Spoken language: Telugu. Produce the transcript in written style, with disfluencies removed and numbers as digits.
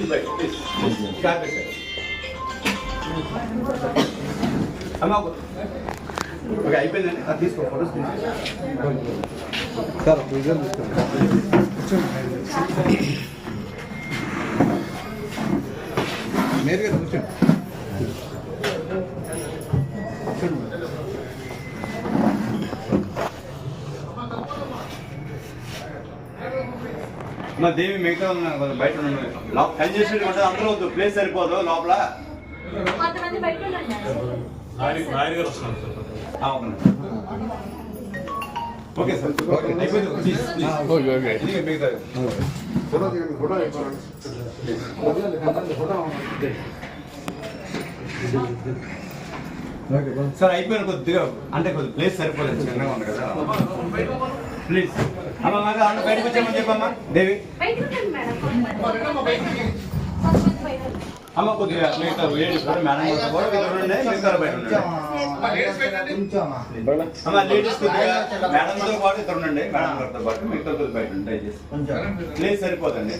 కొంచెం బయట ప్లీజ్ క్యాబ్ పెట్టండి అమ్మా ఓకే అయిపోయిందండి అది తీసుకో ఫోటోస్ తీసుకో సార్ విజువల్ తీసుకోండి నేరుగా కూర్చోండి మా దేవి మిగతా కొంచెం బయట కంజెషన్ ఉంటుంది అందరూ వద్దు ప్లేస్ సరిపోదు లోపల ఓకే సార్ సార్ అయిపోయిన కొద్దిగా అంటే కొద్దిగా ప్లేస్ సరిపోలేదు చిన్నగా ఉంది కదా ప్లీజ్ అమ్మ మాకు అన్న బయటకు వచ్చామని చెప్పమ్మా దేవి అమ్మ కొద్దిగా మిగతా లేడీస్ కూడా మేడం కూడా ఉండే మిగతా బయట ఉండండి అమ్మ లేడీస్ కొద్దిగా మేడంతో పాటు ఇక్కడ ఉండండి మేడం గారితో పాటు మిగతా బయట ఉంటాయి ప్లేస్ సరిపోదండి